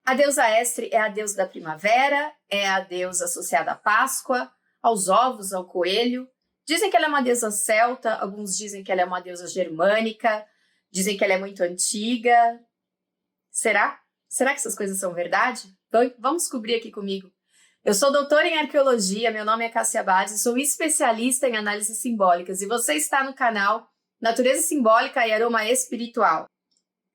A deusa Estre é a deusa da primavera, é a deusa associada à Páscoa, aos ovos, ao coelho. Dizem que ela é uma deusa celta, alguns dizem que ela é uma deusa germânica, dizem que ela é muito antiga. Será? Será que essas coisas são verdade? Então, vamos descobrir aqui comigo. Eu sou doutora em arqueologia, meu nome é Cássia Bades, sou especialista em análises simbólicas e você está no canal Natureza Simbólica e Aroma Espiritual.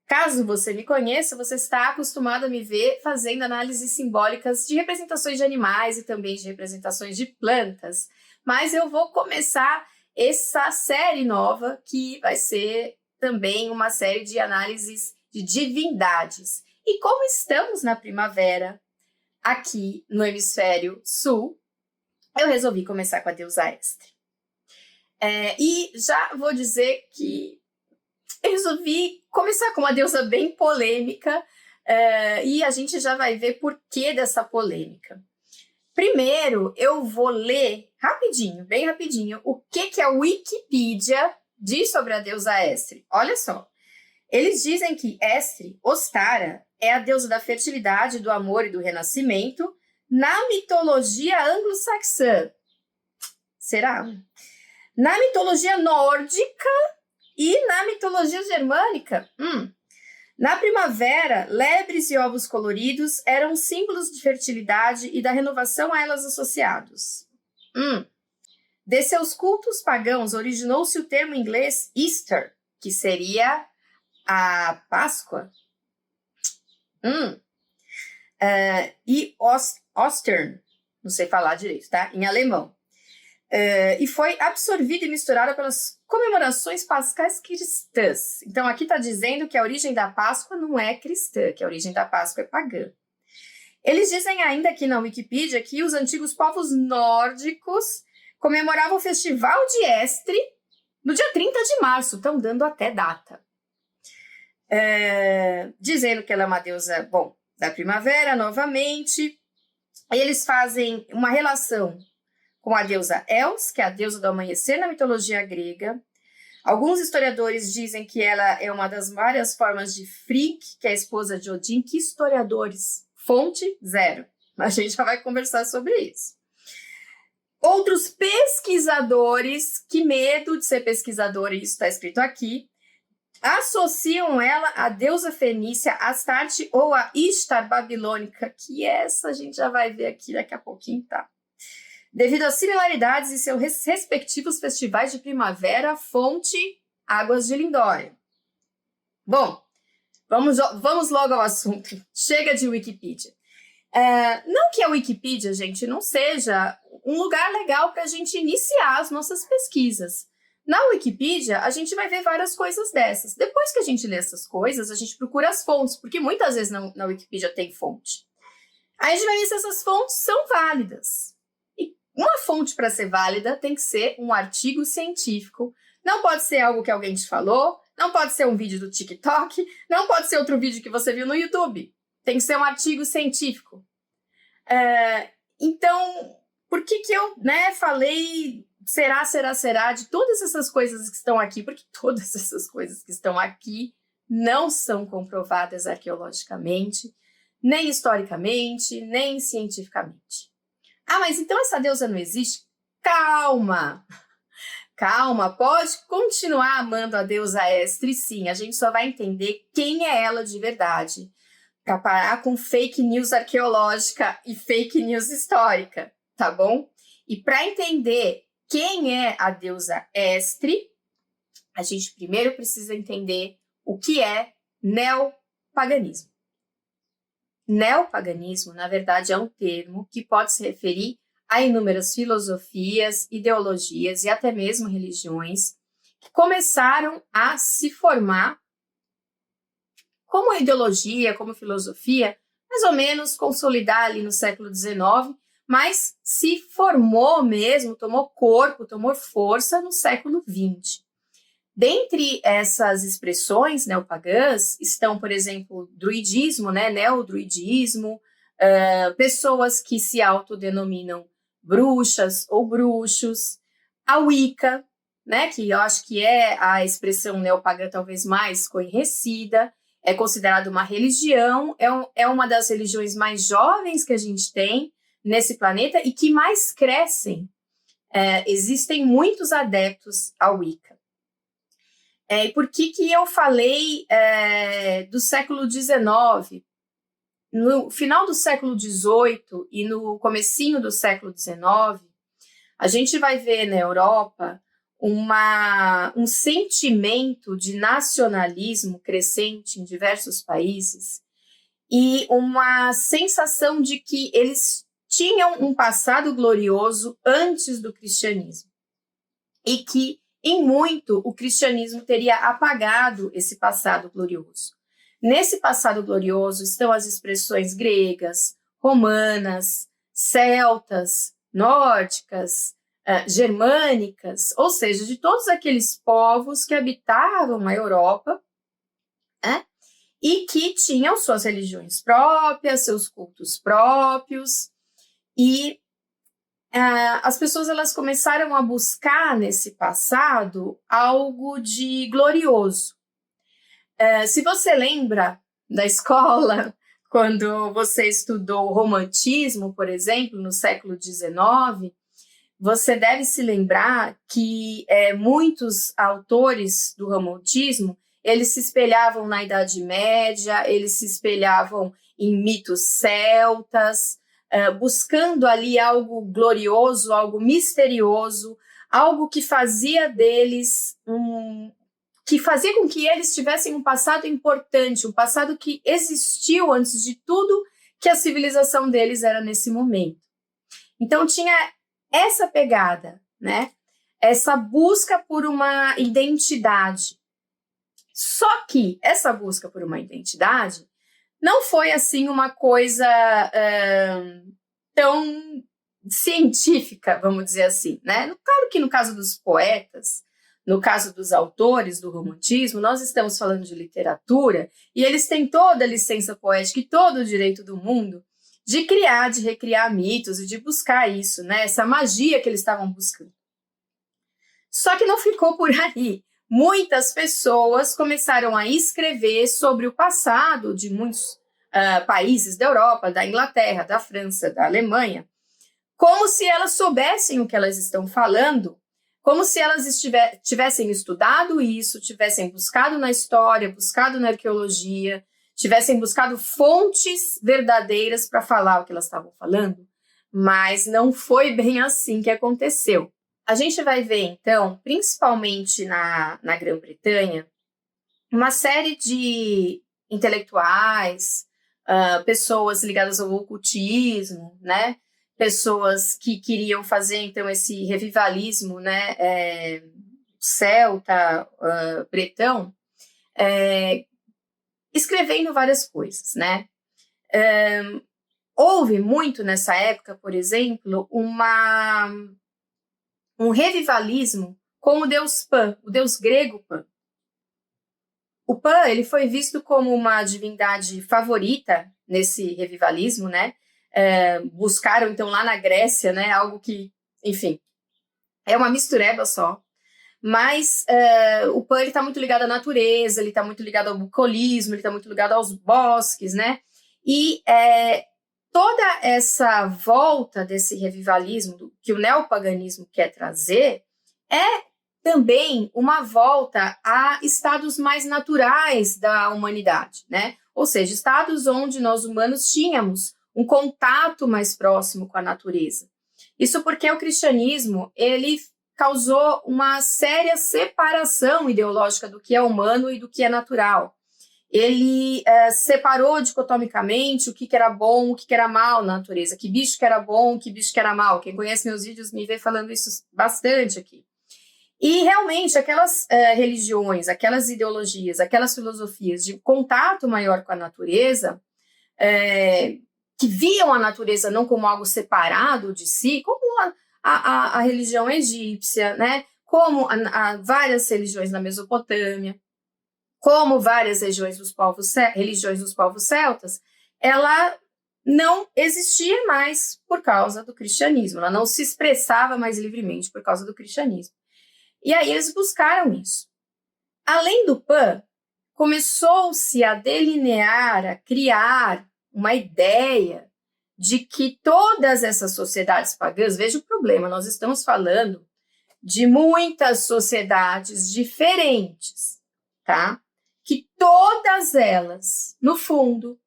Caso você me conheça, você está acostumado a me ver fazendo análises simbólicas de representações de animais e também de representações de plantas. Mas eu vou começar essa série nova, que vai ser também uma série de análises de divindades. E como estamos na primavera, aqui no hemisfério sul, eu resolvi começar com a deusa Estre. E já vou dizer que eu resolvi começar com uma deusa bem polêmica, e a gente já vai ver por que dessa polêmica. Primeiro, eu vou ler rapidinho, bem rapidinho, o que a Wikipedia diz sobre a deusa Estre. Olha só, eles dizem que Estre, Ostara, é a deusa da fertilidade, do amor e do renascimento na mitologia anglo-saxã. Será? Na mitologia nórdica e na mitologia germânica. Na primavera, lebres e ovos coloridos eram símbolos de fertilidade e da renovação a elas associados. De seus cultos pagãos originou-se o termo inglês Easter, que seria a Páscoa. E Ostern, não sei falar direito, tá? Em alemão. E foi absorvida e misturada pelas comemorações pascais cristãs. Então, aqui está dizendo que a origem da Páscoa não é cristã, que a origem da Páscoa é pagã. Eles dizem ainda aqui na Wikipedia que os antigos povos nórdicos comemoravam o festival de Estre no dia 30 de março, estão dando até data. Dizendo que ela é uma deusa, da primavera, novamente. E eles fazem uma relação com a deusa Els, que é a deusa do amanhecer na mitologia grega. Alguns historiadores dizem que ela é uma das várias formas de Frigg, que é a esposa de Odin. Que historiadores? Fonte, zero. A gente já vai conversar sobre isso. Outros pesquisadores, que medo de ser pesquisador, e isso está escrito aqui, associam ela à deusa fenícia Astarte ou a Ishtar babilônica, que essa a gente já vai ver aqui daqui a pouquinho, tá? Devido às similaridades em seus respectivos festivais de primavera, fonte Águas de Lindóia. Bom, vamos logo ao assunto. Chega de Wikipedia. Não que a Wikipedia, gente, não seja um lugar legal para a gente iniciar as nossas pesquisas. Na Wikipedia, a gente vai ver várias coisas dessas. Depois que a gente lê essas coisas, a gente procura as fontes, porque muitas vezes na Wikipedia tem fonte. Aí a gente vai ver se essas fontes são válidas. Uma fonte para ser válida tem que ser um artigo científico. Não pode ser algo que alguém te falou, não pode ser um vídeo do TikTok, não pode ser outro vídeo que você viu no YouTube. Tem que ser um artigo científico. Então, por que eu falei será de todas essas coisas que estão aqui? Porque todas essas coisas que estão aqui não são comprovadas arqueologicamente, nem historicamente, nem cientificamente. Mas então essa deusa não existe? Calma! Calma, pode continuar amando a deusa Estre, sim. A gente só vai entender quem é ela de verdade, para parar com fake news arqueológica e fake news histórica, tá bom? E para entender quem é a deusa Estre, a gente primeiro precisa entender o que é neopaganismo. Neopaganismo, na verdade, é um termo que pode se referir a inúmeras filosofias, ideologias e até mesmo religiões que começaram a se formar como ideologia, como filosofia, mais ou menos consolidar ali no século XIX, mas se formou mesmo, tomou corpo, tomou força no século XX. Dentre essas expressões neopagãs estão, por exemplo, druidismo, neodruidismo, pessoas que se autodenominam bruxas ou bruxos, a Wicca, que eu acho que é a expressão neopagã talvez mais conhecida, é considerado uma religião, é uma das religiões mais jovens que a gente tem nesse planeta e que mais crescem. Existem muitos adeptos ao Wicca. E por que eu falei do século XIX? No final do século XVIII e no comecinho do século XIX, a gente vai ver na Europa um sentimento de nacionalismo crescente em diversos países e uma sensação de que eles tinham um passado glorioso antes do cristianismo e que, em muito, o cristianismo teria apagado esse passado glorioso. Nesse passado glorioso estão as expressões gregas, romanas, celtas, nórdicas, germânicas, ou seja, de todos aqueles povos que habitavam a Europa, e que tinham suas religiões próprias, seus cultos próprios, e as pessoas elas começaram a buscar nesse passado algo de glorioso. Se você lembra da escola, quando você estudou o romantismo, por exemplo, no século XIX, você deve se lembrar que muitos autores do romantismo, eles se espelhavam na Idade Média, eles se espelhavam em mitos celtas, buscando ali algo glorioso, algo misterioso, algo que fazia deles que fazia com que eles tivessem um passado importante, um passado que existiu antes de tudo que a civilização deles era nesse momento. Então tinha essa pegada, né? Essa busca por uma identidade. Só que essa busca por uma identidade não foi assim uma coisa tão científica, vamos dizer assim, né? Claro que no caso dos poetas, no caso dos autores do romantismo, nós estamos falando de literatura e eles têm toda a licença poética e todo o direito do mundo de criar, de recriar mitos e de buscar isso, né? Essa magia que eles estavam buscando. Só que não ficou por aí. Muitas pessoas começaram a escrever sobre o passado de muitos países da Europa, da Inglaterra, da França, da Alemanha, como se elas soubessem o que elas estão falando, como se elas tivessem estudado isso, tivessem buscado na história, buscado na arqueologia, tivessem buscado fontes verdadeiras para falar o que elas estavam falando, mas não foi bem assim que aconteceu. A gente vai ver, então, principalmente na Grã-Bretanha, uma série de intelectuais, pessoas ligadas ao ocultismo, né? Pessoas que queriam fazer, então, esse revivalismo, né? Celta, bretão, escrevendo várias coisas, né? Houve muito nessa época, por exemplo, um revivalismo com o deus Pan, o deus grego Pan. O Pan, ele foi visto como uma divindade favorita nesse revivalismo, né? Buscaram, então, lá na Grécia, né? Algo que, enfim, é uma mistureba só. Mas o Pan está muito ligado à natureza, ele está muito ligado ao bucolismo, ele está muito ligado aos bosques, né? E toda essa volta desse revivalismo que o neopaganismo quer trazer é também uma volta a estados mais naturais da humanidade, né? Ou seja, estados onde nós humanos tínhamos um contato mais próximo com a natureza. Isso porque o cristianismo, ele causou uma séria separação ideológica do que é humano e do que é natural. Ele separou dicotomicamente o que era bom, o que era mal na natureza, que bicho que era bom, que bicho que era mal. Quem conhece meus vídeos me vê falando isso bastante aqui. E realmente aquelas religiões, aquelas ideologias, aquelas filosofias de contato maior com a natureza, que viam a natureza não como algo separado de si, como a religião egípcia, né? Como várias religiões na Mesopotâmia, como várias religiões dos povos celtas, ela não existia mais por causa do cristianismo, ela não se expressava mais livremente por causa do cristianismo. E aí eles buscaram isso. Além do Pan, começou-se a delinear, a criar uma ideia de que todas essas sociedades pagãs, veja o problema, nós estamos falando de muitas sociedades diferentes, tá? Que todas elas, no fundo,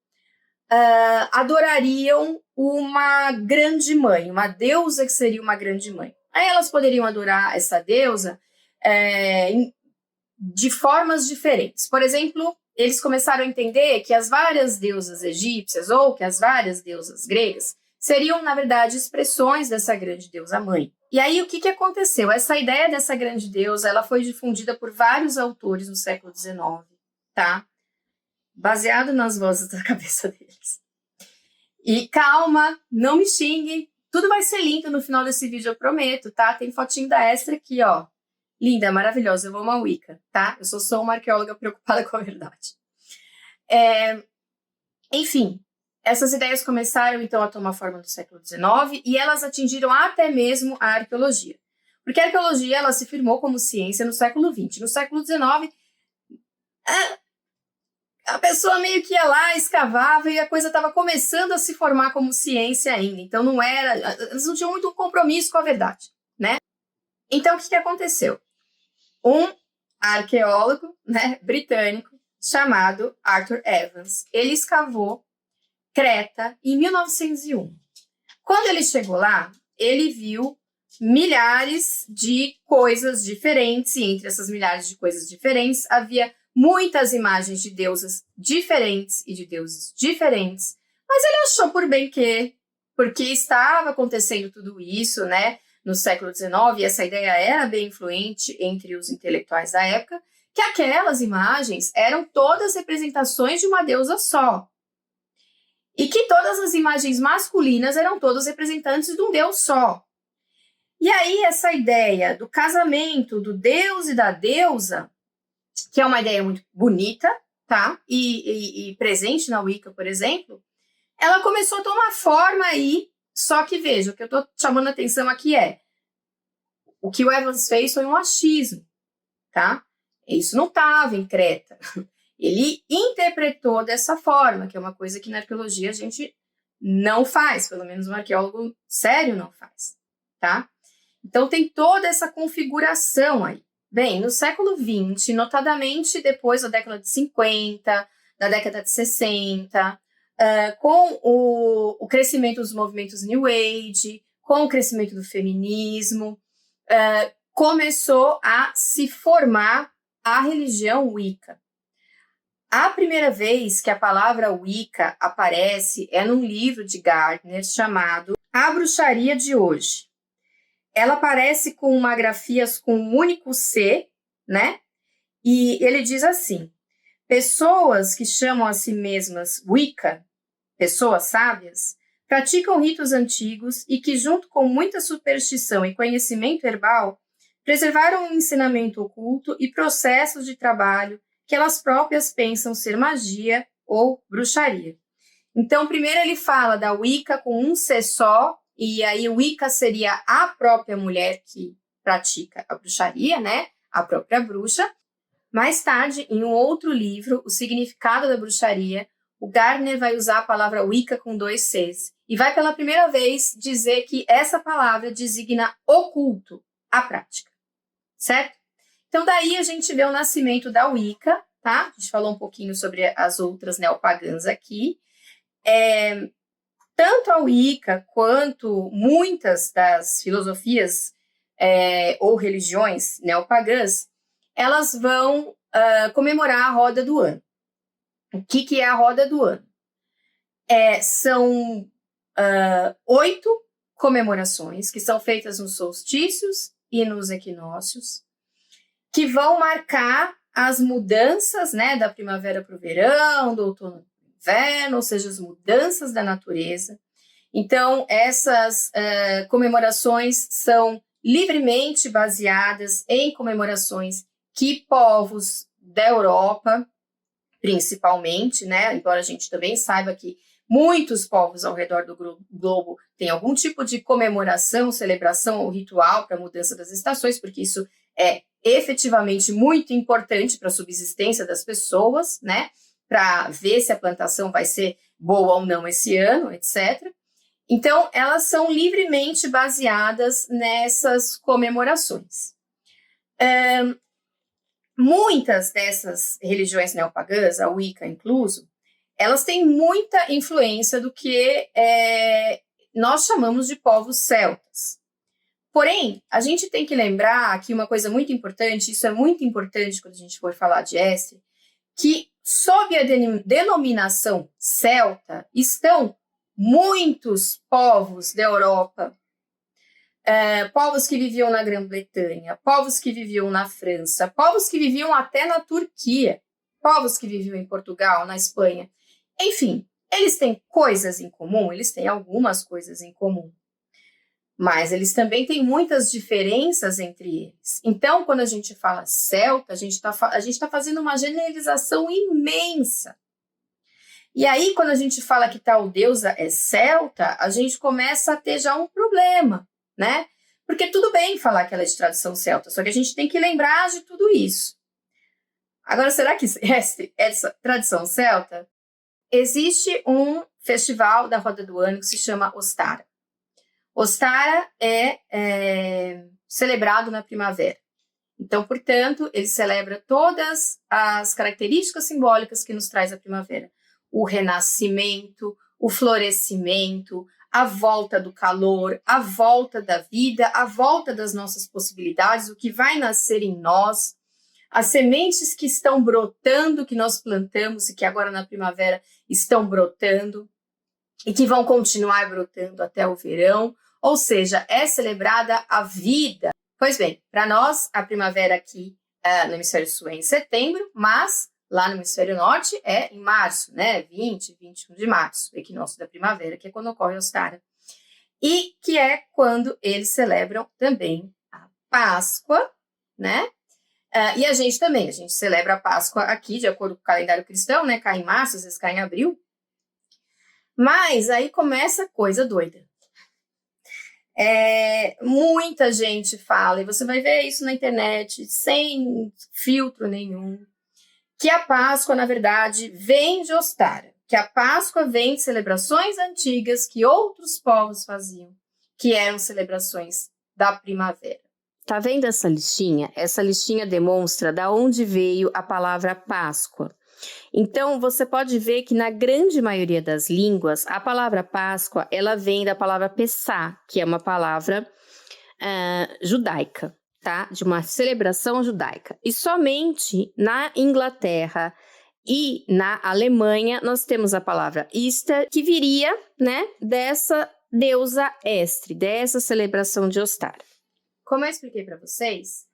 adorariam uma grande mãe, uma deusa que seria uma grande mãe. Aí elas poderiam adorar essa deusa de formas diferentes. Por exemplo, eles começaram a entender que as várias deusas egípcias ou que as várias deusas gregas seriam, na verdade, expressões dessa grande deusa mãe. E aí, o que aconteceu? Essa ideia dessa grande deusa, ela foi difundida por vários autores no século XIX, tá? Baseado nas vozes da cabeça deles. E calma, não me xingue, tudo vai ser lindo no final desse vídeo, eu prometo, tá? Tem fotinho da Extra aqui, ó. Linda, maravilhosa, eu vou uma Wicca, tá? Eu sou só uma arqueóloga preocupada com a verdade. Enfim, essas ideias começaram, então, a tomar forma no século XIX e elas atingiram até mesmo a arqueologia. Porque a arqueologia, ela se firmou como ciência no século XX. No século XIX, a pessoa meio que ia lá, escavava e a coisa estava começando a se formar como ciência ainda. Então, eles não tinham muito compromisso com a verdade, né? Então, o que aconteceu? Um arqueólogo, né, britânico chamado Arthur Evans, ele escavou Creta em 1901. Quando ele chegou lá, ele viu milhares de coisas diferentes, e entre essas milhares de coisas diferentes, havia muitas imagens de deusas diferentes e de deuses diferentes, mas ele achou por bem que, porque estava acontecendo tudo isso, né, no século XIX, e essa ideia era bem influente entre os intelectuais da época, que aquelas imagens eram todas representações de uma deusa só. E que todas as imagens masculinas eram todas representantes de um deus só. E aí essa ideia do casamento do deus e da deusa, que é uma ideia muito bonita, tá? E presente na Wicca, por exemplo, ela começou a tomar forma aí, só que veja, o que eu estou chamando a atenção aqui o que o Evans fez foi um achismo, tá? Isso não estava em Creta. Ele interpretou dessa forma, que é uma coisa que na arqueologia a gente não faz, pelo menos um arqueólogo sério não faz, tá? Então tem toda essa configuração aí. Bem, no século XX, notadamente depois da década de 50, da década de 60, com o crescimento dos movimentos New Age, com o crescimento do feminismo, começou a se formar a religião Wicca. A primeira vez que a palavra Wicca aparece é num livro de Gardner chamado A Bruxaria de Hoje. Ela aparece com uma grafia com um único C, né? E ele diz assim: pessoas que chamam a si mesmas Wicca, pessoas sábias, praticam ritos antigos e que, junto com muita superstição e conhecimento herbal, preservaram um ensinamento oculto e processos de trabalho que elas próprias pensam ser magia ou bruxaria. Então, primeiro ele fala da Wicca com um C só, e aí Wicca seria a própria mulher que pratica a bruxaria, né? A própria bruxa. Mais tarde, em um outro livro, O Significado da Bruxaria, o Gardner vai usar a palavra Wicca com 2 Cs e vai pela primeira vez dizer que essa palavra designa oculto, a prática, certo? Então daí a gente vê o nascimento da Wicca, tá? A gente falou um pouquinho sobre as outras neopagãs aqui. Tanto a Wicca quanto muitas das filosofias ou religiões neopagãs, elas vão comemorar a roda do ano. O que é a roda do ano? São 8 comemorações que são feitas nos solstícios e nos equinócios, que vão marcar as mudanças, né, da primavera para o verão, do outono para o inverno, ou seja, as mudanças da natureza. Então, essas comemorações são livremente baseadas em comemorações que povos da Europa, principalmente, né, embora a gente também saiba que Muitos povos ao redor do globo têm algum tipo de comemoração, celebração ou ritual para a mudança das estações, porque isso é efetivamente muito importante para a subsistência das pessoas, né? Para ver se a plantação vai ser boa ou não esse ano, etc. Então, elas são livremente baseadas nessas comemorações. Muitas dessas religiões neopagãs, a Wicca incluso, elas têm muita influência do que nós chamamos de povos celtas. Porém, a gente tem que lembrar aqui uma coisa muito importante, isso é muito importante quando a gente for falar de Estre, que sob a denominação celta estão muitos povos da Europa, povos que viviam na Grã-Bretanha, povos que viviam na França, povos que viviam até na Turquia, povos que viviam em Portugal, na Espanha. Enfim, eles têm coisas em comum, eles têm algumas coisas em comum, mas eles também têm muitas diferenças entre eles. Então, quando a gente fala celta, a gente está fazendo uma generalização imensa. E aí, quando a gente fala que tal deusa é celta, a gente começa a ter já um problema, né? Porque tudo bem falar que ela é de tradição celta, só que a gente tem que lembrar de tudo isso. Agora, será que essa tradição celta? Existe um festival da roda do ano que se chama Ostara. Ostara é celebrado na primavera. Então, portanto, ele celebra todas as características simbólicas que nos traz a primavera. O renascimento, o florescimento, a volta do calor, a volta da vida, a volta das nossas possibilidades, o que vai nascer em nós, as sementes que estão brotando, que nós plantamos e que agora na primavera estão brotando e que vão continuar brotando até o verão, ou seja, é celebrada a vida. Pois bem, para nós, a primavera aqui no hemisfério sul é em setembro, mas lá no hemisfério norte é em março, né? 20, 21 de março, o equinócio da primavera, que é quando ocorre a Ostara. E que é quando eles celebram também a Páscoa, né? E a gente também, a gente celebra a Páscoa aqui, de acordo com o calendário cristão, né? Cai em março, às vezes cai em abril. Mas aí começa a coisa doida. Muita gente fala, e você vai ver isso na internet, sem filtro nenhum, que a Páscoa, na verdade, vem de Ostara, que a Páscoa vem de celebrações antigas que outros povos faziam, que eram celebrações da primavera. Tá vendo essa listinha? Essa listinha demonstra de onde veio a palavra Páscoa. Então, você pode ver que na grande maioria das línguas, a palavra Páscoa, ela vem da palavra Pessah, que é uma palavra judaica, tá? De uma celebração judaica. E somente na Inglaterra e na Alemanha, nós temos a palavra Easter, que viria, né, dessa deusa Estre, dessa celebração de Ostara. Como eu expliquei para vocês,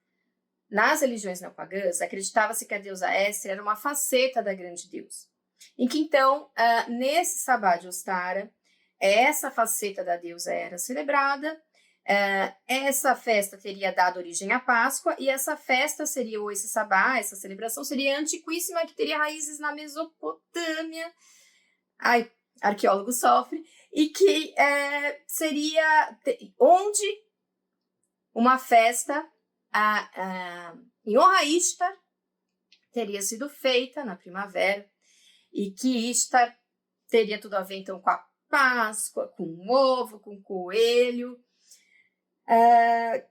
nas religiões neopagãs, acreditava-se que a deusa Estre era uma faceta da grande deusa. Em que, então, nesse sabá de Ostara, essa faceta da deusa era celebrada, essa festa teria dado origem à Páscoa, e essa festa seria, ou esse sabá, essa celebração, seria antiquíssima, que teria raízes na Mesopotâmia. Ai, arqueólogo sofre. E que seria onde uma festa em honra a Ishtar teria sido feita na primavera, e que Ishtar teria tudo a ver então com a Páscoa, com o ovo, com o coelho.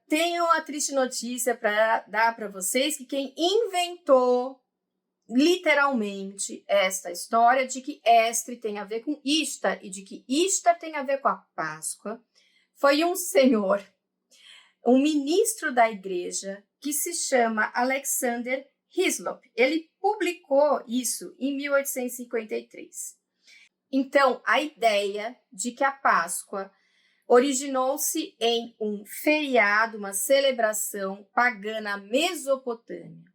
Tenho uma triste notícia para dar para vocês, que quem inventou literalmente esta história de que Estre tem a ver com Ishtar e de que Ishtar tem a ver com a Páscoa foi um senhor, um ministro da igreja, que se chama Alexander Hislop. Ele publicou isso em 1853. Então, a ideia de que a Páscoa originou-se em um feriado, uma celebração pagã na Mesopotâmia,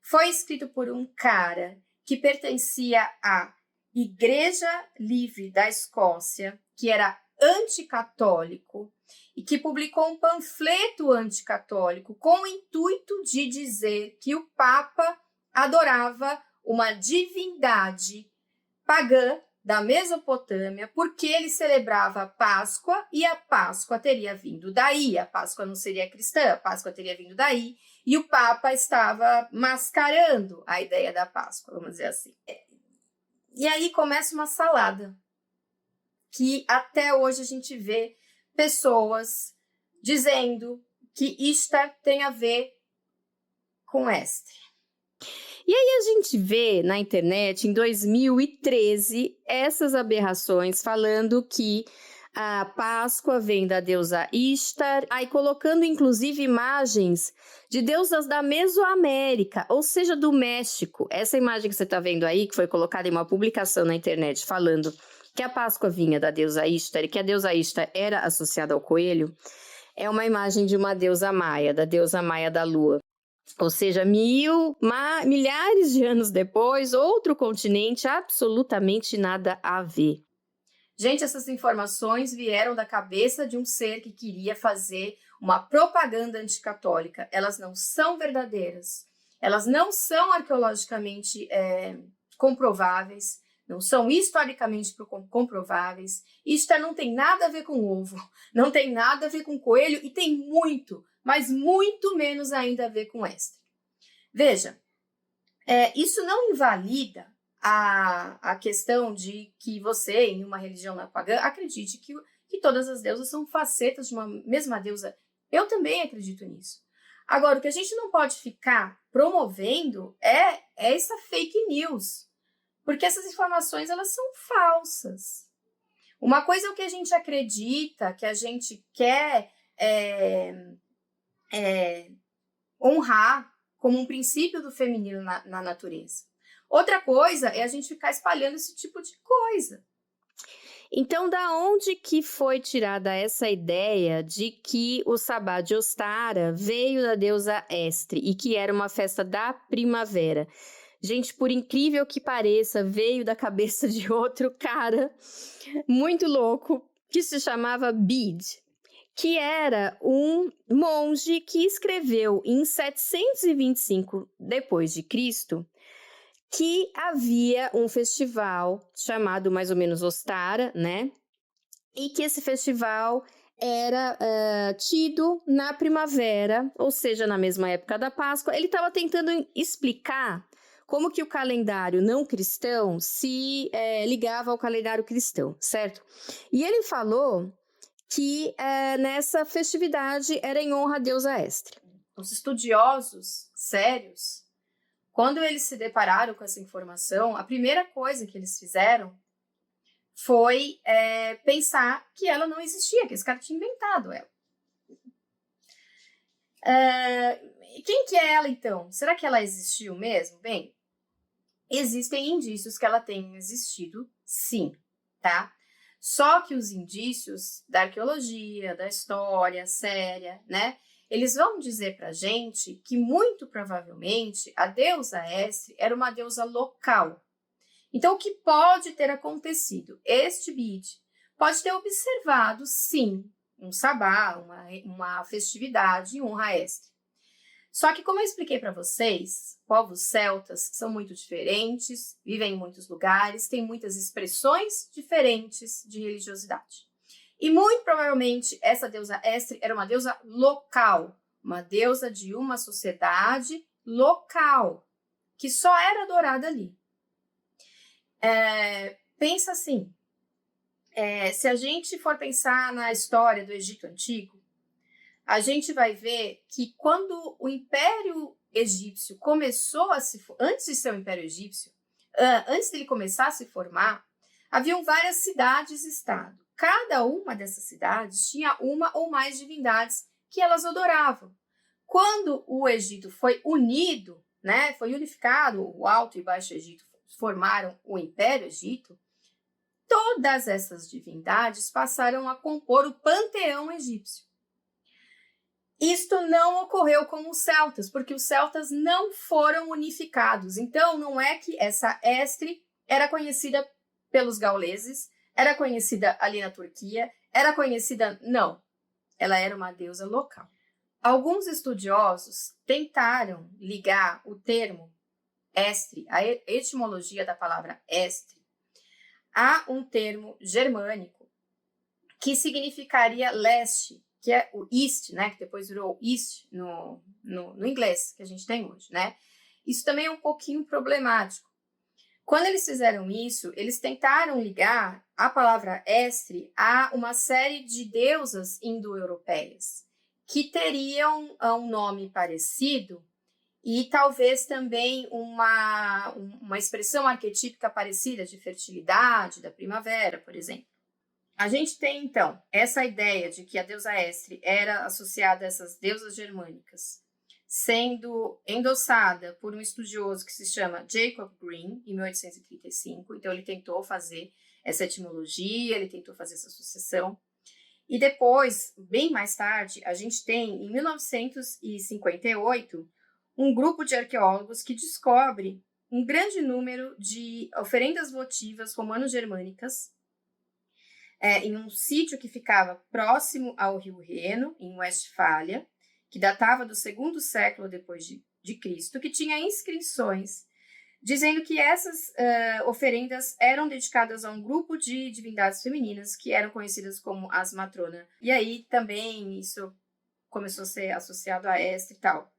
foi escrito por um cara que pertencia à Igreja Livre da Escócia, que era anticatólico, e que publicou um panfleto anticatólico com o intuito de dizer que o Papa adorava uma divindade pagã da Mesopotâmia, porque ele celebrava a Páscoa e a Páscoa teria vindo daí. A Páscoa não seria cristã, a Páscoa teria vindo daí. E o Papa estava mascarando a ideia da Páscoa, vamos dizer assim. E aí começa uma salada, que até hoje a gente vê pessoas dizendo que Ishtar tem a ver com Estre. E aí a gente vê na internet, em 2013, essas aberrações falando que a Páscoa vem da deusa Ishtar, aí colocando inclusive imagens de deusas da Mesoamérica, ou seja, do México. Essa imagem que você está vendo aí, que foi colocada em uma publicação na internet falando que a Páscoa vinha da deusa Ishtar e que a deusa Ishtar era associada ao coelho, é uma imagem de uma deusa maia, da deusa maia da lua. Ou seja, milhares de anos depois, outro continente, absolutamente nada a ver. Gente, essas informações vieram da cabeça de um ser que queria fazer uma propaganda anticatólica. Elas não são verdadeiras, elas não são arqueologicamente comprováveis, não são historicamente comprováveis. Ishtar não tem nada a ver com ovo, não tem nada a ver com coelho e tem muito, mas muito menos ainda a ver com Estre. Veja, isso não invalida a questão de que você, em uma religião não pagã, acredite que todas as deusas são facetas de uma mesma deusa. Eu também acredito nisso. Agora, o que a gente não pode ficar promovendo é essa fake news, porque essas informações elas são falsas. Uma coisa é o que a gente acredita, que a gente quer honrar como um princípio do feminino na natureza. Outra coisa é a gente ficar espalhando esse tipo de coisa. Então, da onde que foi tirada essa ideia de que o Sabá de Ostara veio da deusa Estre e que era uma festa da primavera? Gente, por incrível que pareça, veio da cabeça de outro cara muito louco que se chamava Bede, que era um monge que escreveu em 725 depois de Cristo que havia um festival chamado mais ou menos Ostara, né? E que esse festival era tido na primavera, ou seja, na mesma época da Páscoa. Ele estava tentando explicar como que o calendário não cristão se ligava ao calendário cristão, certo? E ele falou que nessa festividade era em honra à deusa Estre. Os estudiosos sérios, quando eles se depararam com essa informação, a primeira coisa que eles fizeram foi pensar que ela não existia, que esse cara tinha inventado ela. Quem que é ela, então? Será que ela existiu mesmo? Bem, existem indícios que ela tenha existido, sim, tá? Só que os indícios da arqueologia, da história séria, né? Eles vão dizer pra gente que, muito provavelmente, a deusa Estre era uma deusa local. Então, o que pode ter acontecido? Este Bede pode ter observado, sim, um sabá, uma festividade em honra a Estre. Só que, como eu expliquei para vocês, povos celtas são muito diferentes, vivem em muitos lugares, têm muitas expressões diferentes de religiosidade. E muito provavelmente essa deusa Estre era uma deusa local, uma deusa de uma sociedade local, que só era adorada ali. Pensa assim, se a gente for pensar na história do Egito Antigo, a gente vai ver que quando o Império Egípcio começou a antes de ser o Império Egípcio, antes dele começar a se formar, haviam várias cidades-estado. Cada uma dessas cidades tinha uma ou mais divindades que elas adoravam. Quando o Egito foi unido, né, foi unificado, o Alto e Baixo Egito formaram o Império Egito, todas essas divindades passaram a compor o panteão egípcio. Isto não ocorreu com os celtas, porque os celtas não foram unificados. Então, não é que essa Estre era conhecida pelos gauleses, era conhecida ali na Turquia, era conhecida... Não, ela era uma deusa local. Alguns estudiosos tentaram ligar o termo Estre, a etimologia da palavra Estre, há um termo germânico que significaria leste, que é o East, né? Que depois virou East no inglês que a gente tem hoje, né? Isso também é um pouquinho problemático. Quando eles fizeram isso, eles tentaram ligar a palavra estre a uma série de deusas indo-europeias que teriam um nome parecido e talvez também uma expressão arquetípica parecida de fertilidade, da primavera, por exemplo. A gente tem, então, essa ideia de que a deusa Estre era associada a essas deusas germânicas, sendo endossada por um estudioso que se chama Jacob Green, em 1835. Então, ele tentou fazer essa etimologia, ele tentou fazer essa associação. E depois, bem mais tarde, a gente tem, em 1958, um grupo de arqueólogos que descobre um grande número de oferendas votivas romano-germânicas em um sítio que ficava próximo ao rio Reno, em Westfália, que datava do segundo século depois de Cristo, que tinha inscrições dizendo que essas oferendas eram dedicadas a um grupo de divindades femininas que eram conhecidas como as matrona. E aí também isso começou a ser associado a Estre e tal.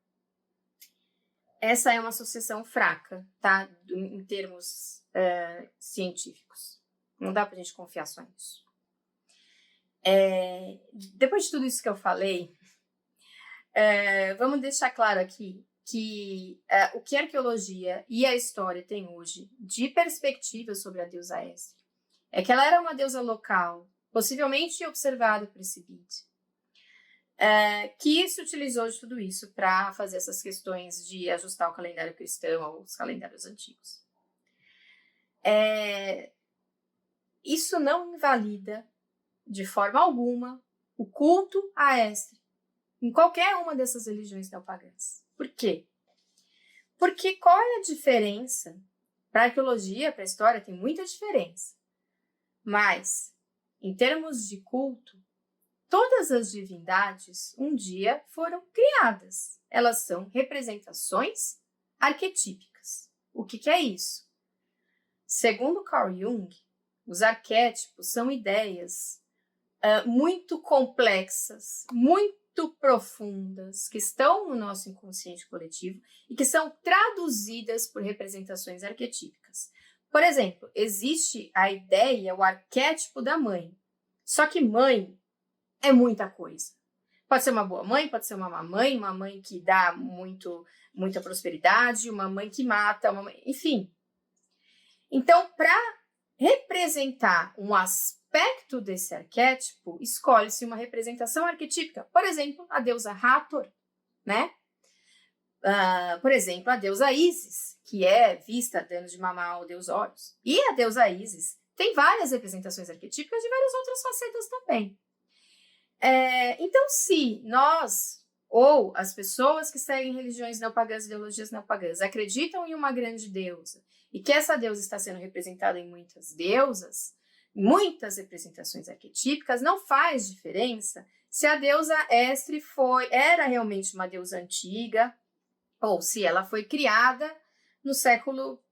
Essa é uma associação fraca, tá? Em termos científicos. Não dá pra gente confiar só nisso. Depois de tudo isso que eu falei, vamos deixar claro aqui que o que a arqueologia e a história têm hoje de perspectiva sobre a deusa Estre é que ela era uma deusa local, possivelmente observada por Cibite, que se utilizou de tudo isso para fazer essas questões de ajustar o calendário cristão aos calendários antigos. Isso não invalida de forma alguma o culto a Estre em qualquer uma dessas religiões neopagãs. Por quê? Porque qual é a diferença? Para a arqueologia, para a história, tem muita diferença. Mas, em termos de culto, todas as divindades um dia foram criadas. Elas são representações arquetípicas. O que é isso? Segundo Carl Jung, os arquétipos são ideias muito complexas, muito profundas, que estão no nosso inconsciente coletivo e que são traduzidas por representações arquetípicas. Por exemplo, existe a ideia, o arquétipo da mãe. Só que mãe é muita coisa. Pode ser uma boa mãe, pode ser uma má mãe, uma mãe que dá muita prosperidade, uma mãe que mata, enfim. Então, para representar um aspecto desse arquétipo, escolhe-se uma representação arquetípica. Por exemplo, a deusa Hathor, né? Por exemplo, a deusa Ísis, que é vista dando de mamar ao deus Horus. E a deusa Ísis tem várias representações arquetípicas de várias outras facetas também. Então, se nós, ou as pessoas que seguem religiões neopagãs, ideologias neopagãs, acreditam em uma grande deusa, e que essa deusa está sendo representada em muitas deusas, muitas representações arquetípicas, não faz diferença se a deusa Estre era realmente uma deusa antiga, ou se ela foi criada no século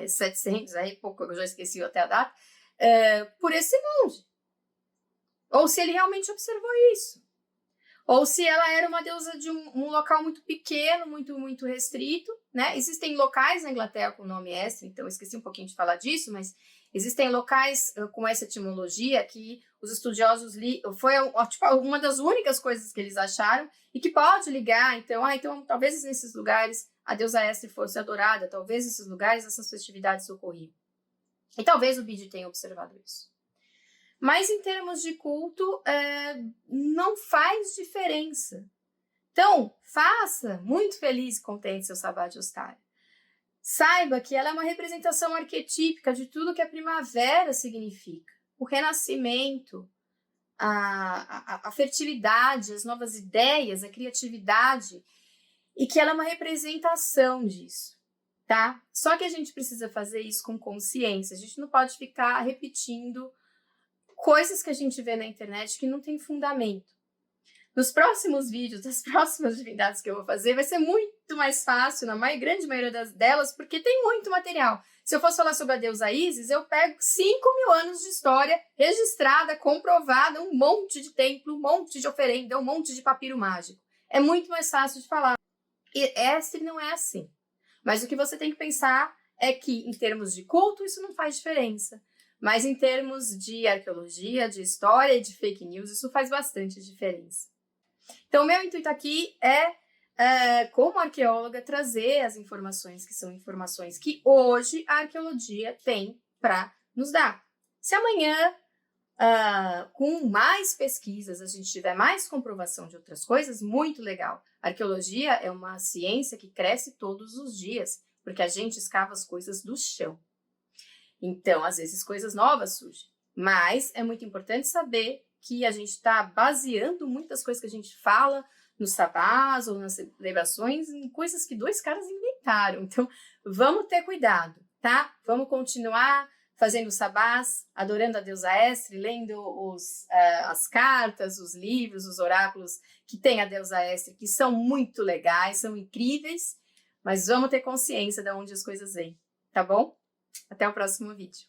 700, aí pouco, eu já esqueci até a data, por esse monge. Ou se ele realmente observou isso. Ou se ela era uma deusa de um local muito pequeno, muito restrito, né? Existem locais na Inglaterra com o nome Estre, então eu esqueci um pouquinho de falar disso, mas existem locais com essa etimologia que os estudiosos foi uma das únicas coisas que eles acharam e que pode ligar, então talvez nesses lugares a deusa Estre fosse adorada, talvez nesses lugares essas festividades ocorriam. E talvez o Bede tenha observado isso. Mas em termos de culto, não faz diferença. Então, faça muito feliz e contente seu Sabá de Ostara. Saiba que ela é uma representação arquetípica de tudo que a primavera significa. O renascimento, a fertilidade, as novas ideias, a criatividade. E que ela é uma representação disso, tá? Só que a gente precisa fazer isso com consciência. A gente não pode ficar repetindo coisas que a gente vê na internet que não tem fundamento. Nos próximos vídeos, das próximas divindades que eu vou fazer, vai ser muito mais fácil, na grande maioria delas, porque tem muito material. Se eu fosse falar sobre a deusa Ísis, eu pego 5.000 anos de história registrada, comprovada, um monte de templo, um monte de oferenda, um monte de papiro mágico. É muito mais fácil de falar. E Estre não é assim. Mas o que você tem que pensar é que, em termos de culto, isso não faz diferença. Mas em termos de arqueologia, de história e de fake news, isso faz bastante diferença. Então, o meu intuito aqui é, como arqueóloga, trazer as informações que são informações que hoje a arqueologia tem para nos dar. Se amanhã, com mais pesquisas, a gente tiver mais comprovação de outras coisas, muito legal. A arqueologia é uma ciência que cresce todos os dias, porque a gente escava as coisas do chão. Então, às vezes, coisas novas surgem. Mas é muito importante saber que a gente está baseando muitas coisas que a gente fala nos sabás ou nas celebrações em coisas que 2 caras inventaram. Então, vamos ter cuidado, tá? Vamos continuar fazendo sabás, adorando a deusa Estre, lendo as cartas, os livros, os oráculos que tem a deusa Estre, que são muito legais, são incríveis, mas vamos ter consciência de onde as coisas vêm, tá bom? Até o próximo vídeo.